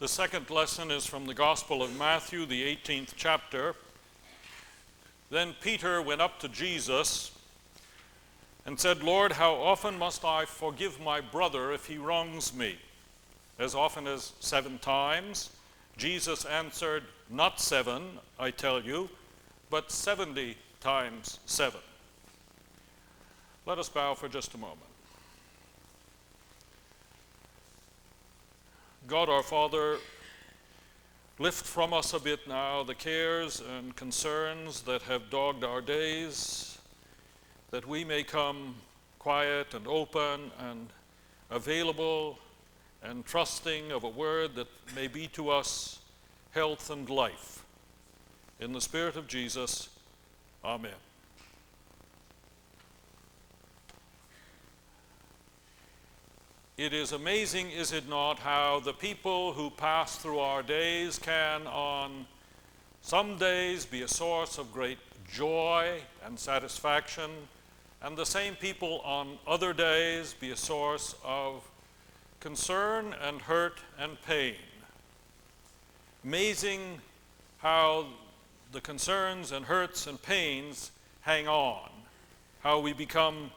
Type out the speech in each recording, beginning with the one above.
The second lesson is from the Gospel of Matthew, the 18th chapter. Then Peter went up to Jesus and said, "Lord, how often must I forgive my brother if he wrongs me? As often as 7 times?" Jesus answered, "Not 7, I tell you, but 70 times 7. Let us bow for just a moment. God our Father, lift from us a bit now the cares and concerns that have dogged our days, that we may come quiet and open and available and trusting of a word that may be to us health and life. In the Spirit of Jesus, Amen. It is amazing, is it not, how the people who pass through our days can on some days be a source of great joy and satisfaction, and the same people on other days be a source of concern and hurt and pain. Amazing how the concerns and hurts and pains hang on, how we become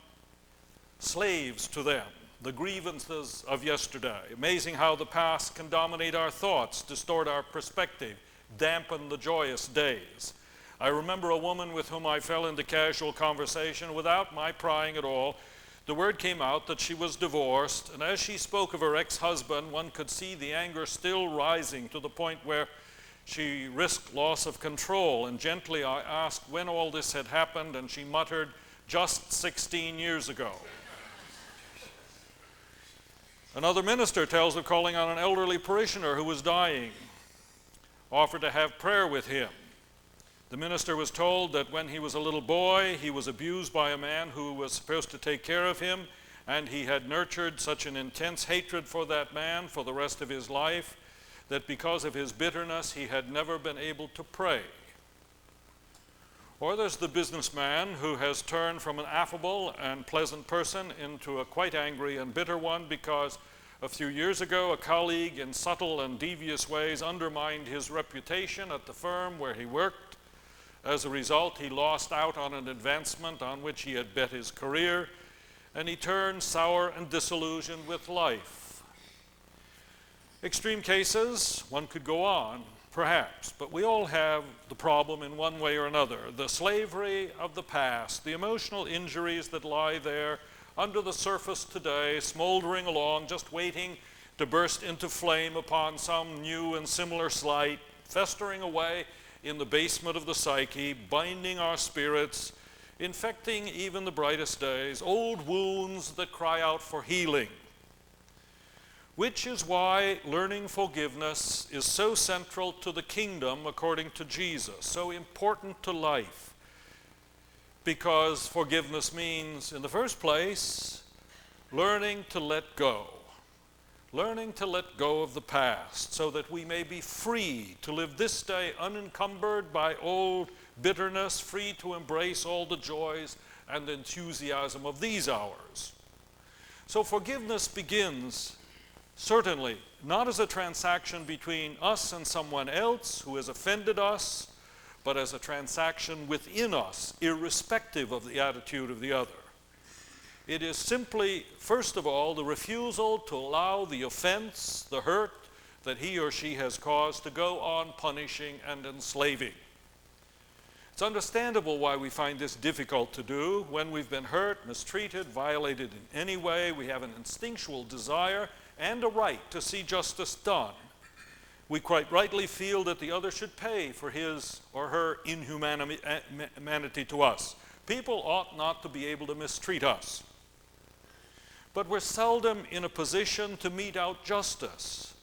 slaves to them. The grievances of yesterday. Amazing how the past can dominate our thoughts, distort our perspective, dampen the joyous days. I remember a woman with whom I fell into casual conversation without my prying at all. The word came out that she was divorced, and as she spoke of her ex-husband, one could see the anger still rising to the point where she risked loss of control. And gently I asked when all this had happened, and she muttered, "Just 16 years ago. Another minister tells of calling on an elderly parishioner who was dying, offered to have prayer with him. The minister was told that when he was a little boy, he was abused by a man who was supposed to take care of him, and he had nurtured such an intense hatred for that man for the rest of his life that because of his bitterness, he had never been able to pray. Or there's the businessman who has turned from an affable and pleasant person into a quite angry and bitter one because a few years ago a colleague in subtle and devious ways undermined his reputation at the firm where he worked. As a result, he lost out on an advancement on which he had bet his career, and he turned sour and disillusioned with life. Extreme cases, one could go on. Perhaps, but we all have the problem in one way or another. The slavery of the past, the emotional injuries that lie there under the surface today, smoldering along, just waiting to burst into flame upon some new and similar slight, festering away in the basement of the psyche, binding our spirits, infecting even the brightest days, old wounds that cry out for healing. Which is why learning forgiveness is so central to the kingdom according to Jesus, so important to life. Because forgiveness means, in the first place, learning to let go. Learning to let go of the past so that we may be free to live this day unencumbered by old bitterness, free to embrace all the joys and enthusiasm of these hours. So forgiveness begins certainly not as a transaction between us and someone else who has offended us, but as a transaction within us, irrespective of the attitude of the other. It is simply, first of all, the refusal to allow the offense, the hurt that he or she has caused to go on punishing and enslaving. It's understandable why we find this difficult to do. When we've been hurt, mistreated, violated in any way, we have an instinctual desire and a right to see justice done. We quite rightly feel that the other should pay for his or her inhumanity to us. People ought not to be able to mistreat us. But we're seldom in a position to mete out justice.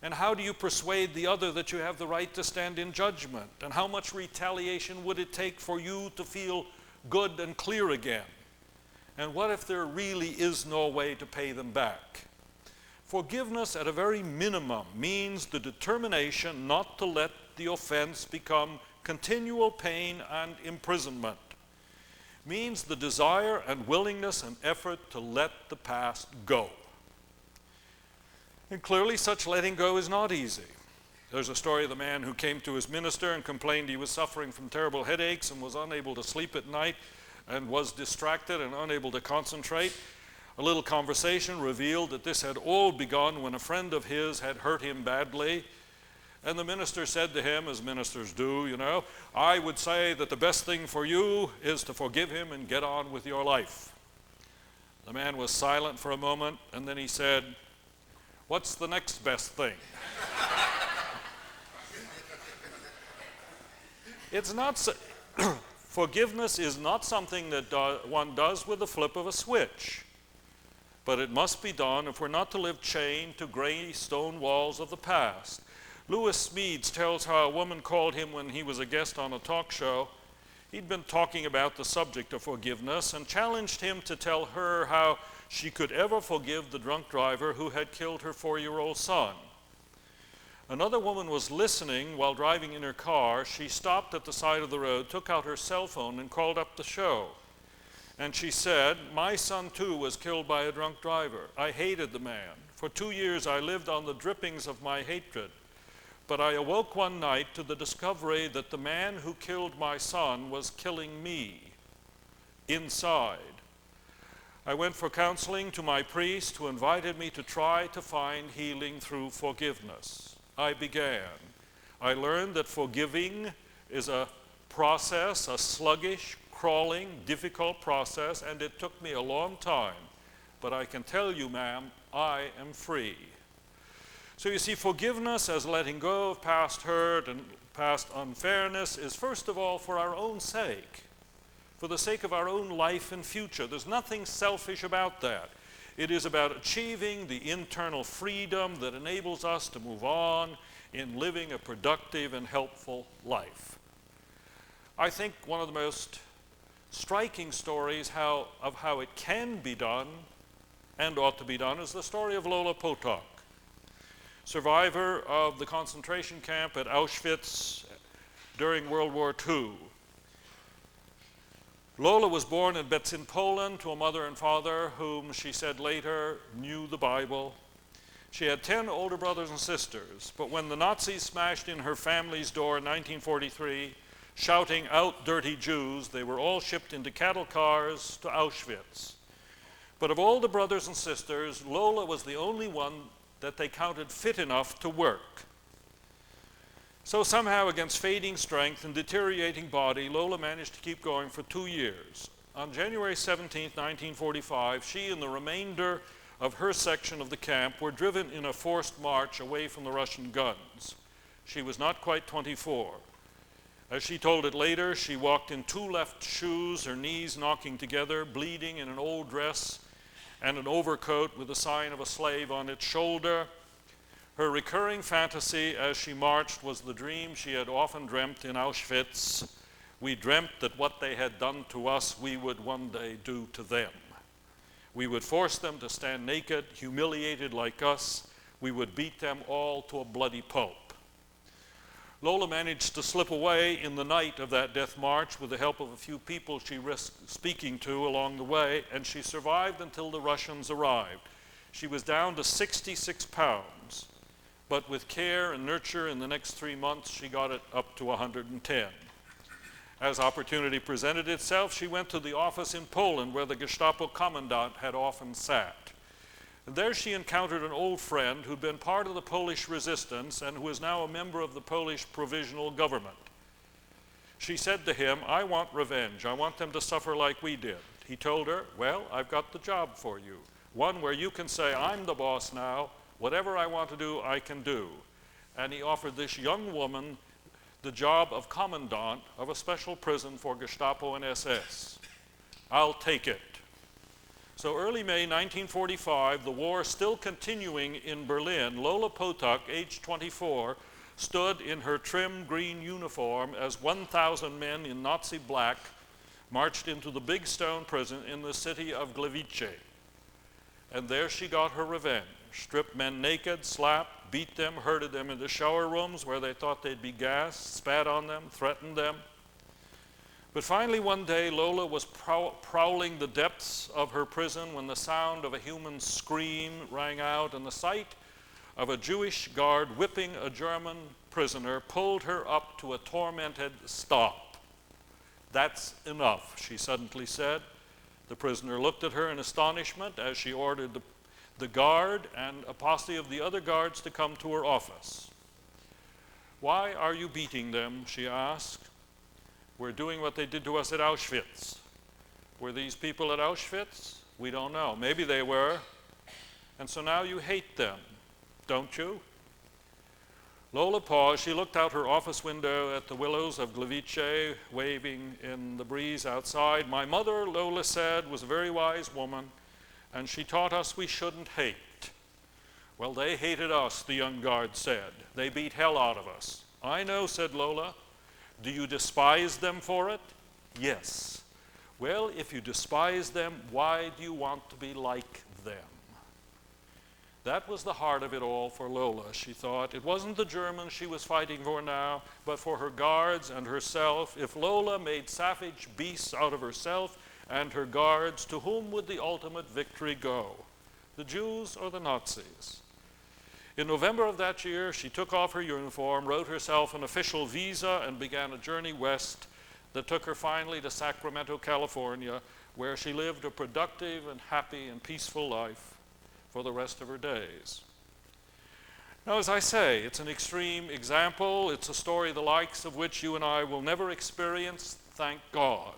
And how do you persuade the other that you have the right to stand in judgment? And how much retaliation would it take for you to feel good and clear again? And what if there really is no way to pay them back? Forgiveness at a very minimum means the determination not to let the offense become continual pain and imprisonment. Means the desire and willingness and effort to let the past go. And clearly such letting go is not easy. There's a story of the man who came to his minister and complained he was suffering from terrible headaches and was unable to sleep at night and was distracted and unable to concentrate. A little conversation revealed that this had all begun when a friend of his had hurt him badly. And the minister said to him, as ministers do, I would say that the best thing for you is to forgive him and get on with your life. The man was silent for a moment, and then he said, what's the next best thing? It's not so, forgiveness is not something that one does with the flip of a switch. But it must be done if we're not to live chained to gray stone walls of the past. Lewis Smedes tells how a woman called him when he was a guest on a talk show. He'd been talking about the subject of forgiveness and challenged him to tell her how she could ever forgive the drunk driver who had killed her 4-year-old son. Another woman was listening while driving in her car. She stopped at the side of the road, took out her cell phone, and called up the show. And she said, my son too was killed by a drunk driver. I hated the man. For 2 years I lived on the drippings of my hatred. But I awoke one night to the discovery that the man who killed my son was killing me inside. I went for counseling to my priest, who invited me to try to find healing through forgiveness. I began. I learned that forgiving is a process, a sluggish, crawling, difficult process, and it took me a long time. But I can tell you, ma'am, I am free. So you see, forgiveness as letting go of past hurt and past unfairness is first of all for our own sake, for the sake of our own life and future. There's nothing selfish about that. It is about achieving the internal freedom that enables us to move on in living a productive and helpful life. I think one of the most striking stories of how it can be done and ought to be done is the story of Lola Potok, survivor of the concentration camp at Auschwitz during World War II. Lola was born in Betzin, Poland, to a mother and father whom she said later knew the Bible. She had 10 older brothers and sisters, but when the Nazis smashed in her family's door in 1943, shouting out dirty Jews, they were all shipped into cattle cars to Auschwitz. But of all the brothers and sisters, Lola was the only one that they counted fit enough to work. So somehow, against fading strength and deteriorating body, Lola managed to keep going for 2 years. On January 17, 1945, she and the remainder of her section of the camp were driven in a forced march away from the Russian guns. She was not quite 24. As she told it later, she walked in 2 left shoes, her knees knocking together, bleeding, in an old dress and an overcoat with the sign of a slave on its shoulder. Her recurring fantasy as she marched was the dream she had often dreamt in Auschwitz. We dreamt that what they had done to us, we would one day do to them. We would force them to stand naked, humiliated like us. We would beat them all to a bloody pulp. Lola managed to slip away in the night of that death march with the help of a few people she risked speaking to along the way, and she survived until the Russians arrived. She was down to 66 pounds. But with care and nurture, in the next 3 months, she got it up to 110. As opportunity presented itself, she went to the office in Poland where the Gestapo commandant had often sat. And there she encountered an old friend who'd been part of the Polish resistance and who is now a member of the Polish provisional government. She said to him, I want revenge. I want them to suffer like we did. He told her, well, I've got the job for you. One where you can say, I'm the boss now. Whatever I want to do, I can do. And he offered this young woman the job of commandant of a special prison for Gestapo and SS. I'll take it. So early May 1945, the war still continuing in Berlin, Lola Potok, aged 24, stood in her trim green uniform as 1,000 men in Nazi black marched into the big stone prison in the city of Gliwice. And there she got her revenge. Stripped men naked, slapped, beat them, herded them into shower rooms where they thought they'd be gassed, spat on them, threatened them. But finally one day, Lola was prowling the depths of her prison when the sound of a human scream rang out, and the sight of a Jewish guard whipping a German prisoner pulled her up to a tormented stop. "That's enough," she suddenly said. The prisoner looked at her in astonishment as she ordered the guard and a posse of the other guards to come to her office. "Why are you beating them?" she asked. "We're doing what they did to us at Auschwitz." Were these people at Auschwitz? We don't know. Maybe they were. And so now you hate them, don't you? Lola paused. She looked out her office window at the willows of Gliwice waving in the breeze outside. "My mother," Lola said, "was a very wise woman, and she taught us we shouldn't hate." "Well, they hated us," the young guard said. "They beat hell out of us." "I know," said Lola. "Do you despise them for it?" "Yes." "Well, if you despise them, why do you want to be like them?" That was the heart of it all for Lola, she thought. It wasn't the Germans she was fighting for now, but for her guards and herself. If Lola made savage beasts out of herself and her guards, to whom would the ultimate victory go? The Jews or the Nazis? In November of that year, she took off her uniform, wrote herself an official visa, and began a journey west that took her finally to Sacramento, California, where she lived a productive and happy and peaceful life for the rest of her days. Now, as I say, it's an extreme example. It's a story the likes of which you and I will never experience, thank God.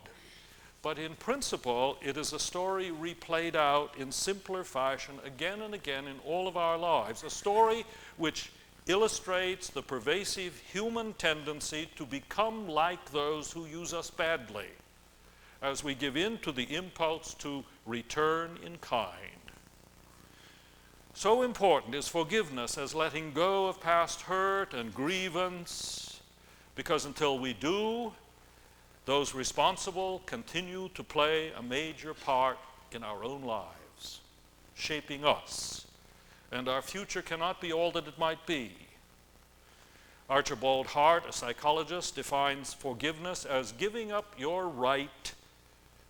But in principle, it is a story replayed out in simpler fashion again and again in all of our lives, a story which illustrates the pervasive human tendency to become like those who use us badly, as we give in to the impulse to return in kind. So important is forgiveness as letting go of past hurt and grievance, because until we do, those responsible continue to play a major part in our own lives, shaping us, and our future cannot be all that it might be. Archibald Hart, a psychologist, defines forgiveness as giving up your right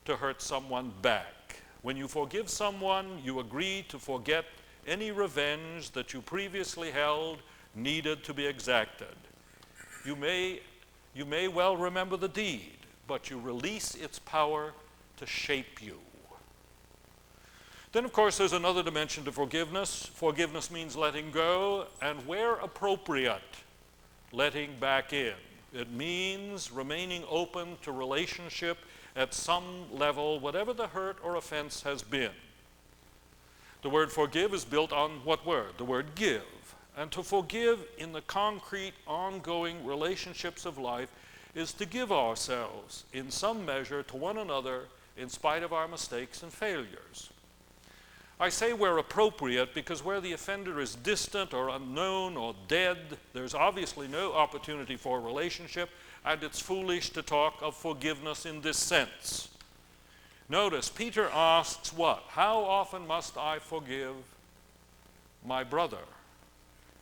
to hurt someone back. When you forgive someone, you agree to forget any revenge that you previously held needed to be exacted. You may well remember the deed, but you release its power to shape you. Then, of course, there's another dimension to forgiveness. Forgiveness means letting go, and where appropriate, letting back in. It means remaining open to relationship at some level, whatever the hurt or offense has been. The word forgive is built on what word? The word give. And to forgive in the concrete, ongoing relationships of life is to give ourselves in some measure to one another in spite of our mistakes and failures. I say where appropriate because where the offender is distant or unknown or dead, there's obviously no opportunity for relationship, and it's foolish to talk of forgiveness in this sense. Notice, Peter asks what? How often must I forgive my brother?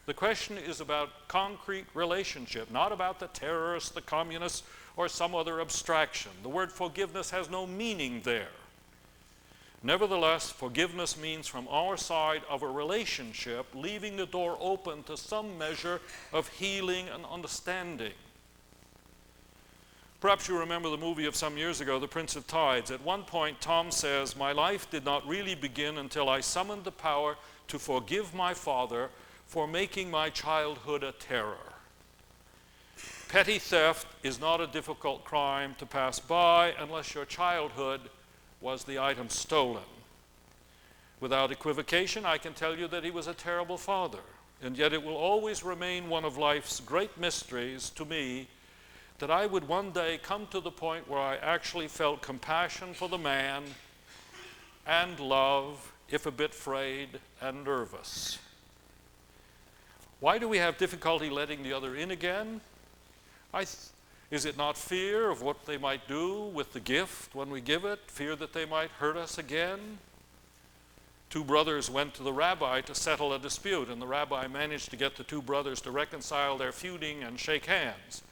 The question is about concrete relationship, not about the terrorists, the communists, or some other abstraction. The word forgiveness has no meaning there. Nevertheless, forgiveness means from our side of a relationship, leaving the door open to some measure of healing and understanding. Perhaps you remember the movie of some years ago, The Prince of Tides. At one point, Tom says, "My life did not really begin until I summoned the power to forgive my father for making my childhood a terror." Petty theft is not a difficult crime to pass by unless your childhood was the item stolen. Without equivocation, I can tell you that he was a terrible father, and yet it will always remain one of life's great mysteries to me that I would one day come to the point where I actually felt compassion for the man and love, if a bit frayed and nervous. Why do we have difficulty letting the other in again? Is it not fear of what they might do with the gift when we give it? Fear that they might hurt us again? Two brothers went to the rabbi to settle a dispute, and the rabbi managed to get the two brothers to reconcile their feuding and shake hands.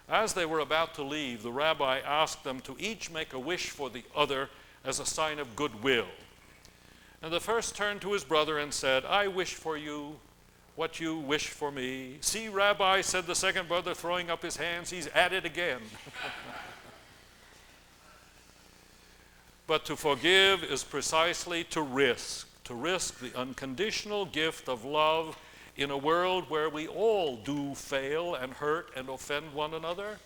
As they were about to leave, the rabbi asked them to each make a wish for the other as a sign of goodwill. And the first turned to his brother and said, "I wish for you what you wish for me. See, Rabbi, said the second brother, throwing up his hands, he's at it again. But to forgive is precisely to risk the unconditional gift of love in a world where we all do fail and hurt and offend one another.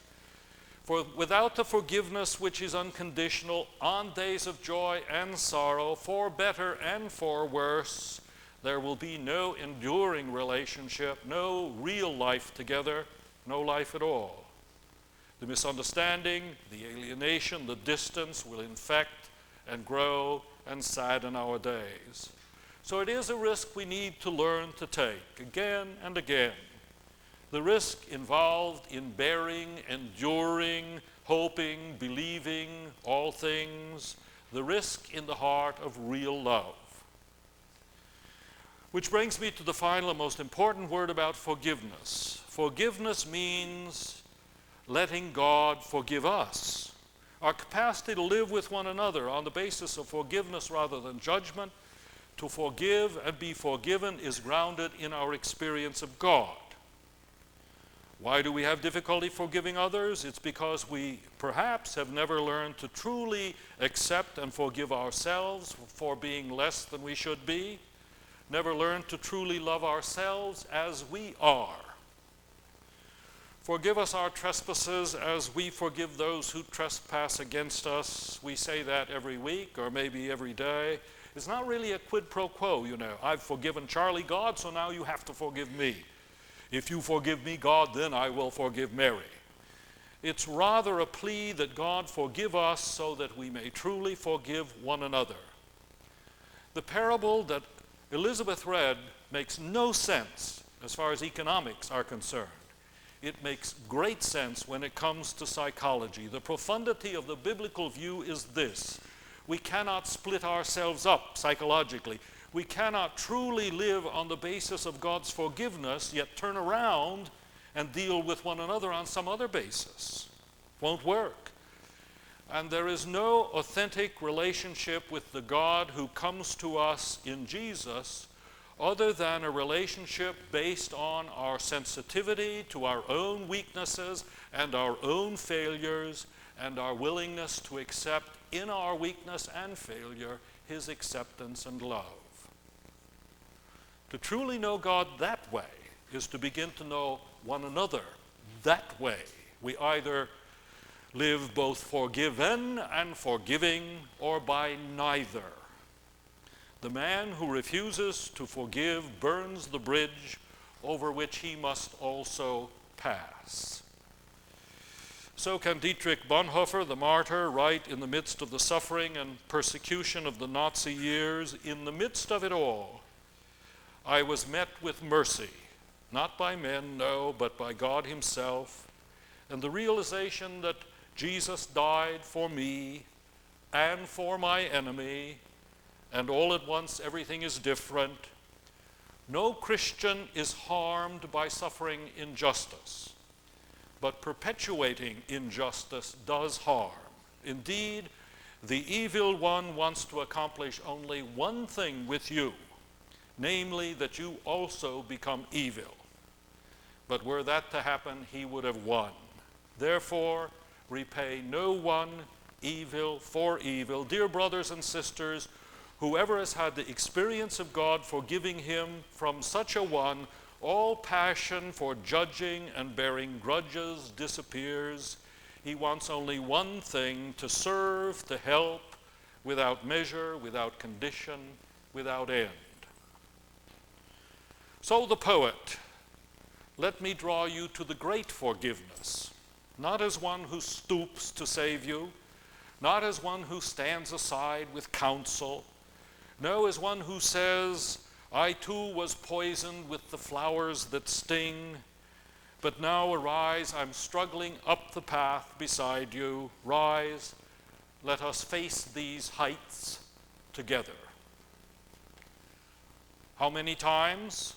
For without the forgiveness which is unconditional on days of joy and sorrow, for better and for worse, there will be no enduring relationship, no real life together, no life at all. The misunderstanding, the alienation, the distance will infect and grow and sadden our days. So it is a risk we need to learn to take again and again. The risk involved in bearing, enduring, hoping, believing all things. The risk in the heart of real love. Which brings me to the final and most important word about forgiveness. Forgiveness means letting God forgive us. Our capacity to live with one another on the basis of forgiveness rather than judgment, to forgive and be forgiven, is grounded in our experience of God. Why do we have difficulty forgiving others? It's because we perhaps have never learned to truly accept and forgive ourselves for being less than we should be, never learned to truly love ourselves as we are. Forgive us our trespasses as we forgive those who trespass against us. We say that every week or maybe every day. It's not really a quid pro quo, you know. I've forgiven Charlie, God, so now you have to forgive me. If you forgive me, God, then I will forgive Mary. It's rather a plea that God forgive us so that we may truly forgive one another. The parable that Elizabeth read makes no sense as far as economics are concerned. It makes great sense when it comes to psychology. The profundity of the biblical view is this: we cannot split ourselves up psychologically. We cannot truly live on the basis of God's forgiveness, yet turn around and deal with one another on some other basis. Won't work. And there is no authentic relationship with the God who comes to us in Jesus other than a relationship based on our sensitivity to our own weaknesses and our own failures and our willingness to accept in our weakness and failure His acceptance and love. To truly know God that way is to begin to know one another that way. We either live both forgiven and forgiving, or by neither. The man who refuses to forgive burns the bridge over which he must also pass. So can Dietrich Bonhoeffer, the martyr, write in the midst of the suffering and persecution of the Nazi years, in the midst of it all, I was met with mercy, not by men, no, but by God Himself, and the realization that Jesus died for me and for my enemy, and all at once everything is different. No Christian is harmed by suffering injustice, but perpetuating injustice does harm. Indeed, the evil one wants to accomplish only one thing with you, namely that you also become evil. But were that to happen, he would have won. Therefore, repay no one evil for evil. Dear brothers and sisters, whoever has had the experience of God forgiving him, from such a one, all passion for judging and bearing grudges disappears. He wants only one thing: to serve, to help, without measure, without condition, without end. So the poet, let me draw you to the great forgiveness, not as one who stoops to save you, not as one who stands aside with counsel, no, as one who says, I too was poisoned with the flowers that sting, but now arise, I'm struggling up the path beside you. Rise, let us face these heights together. How many times?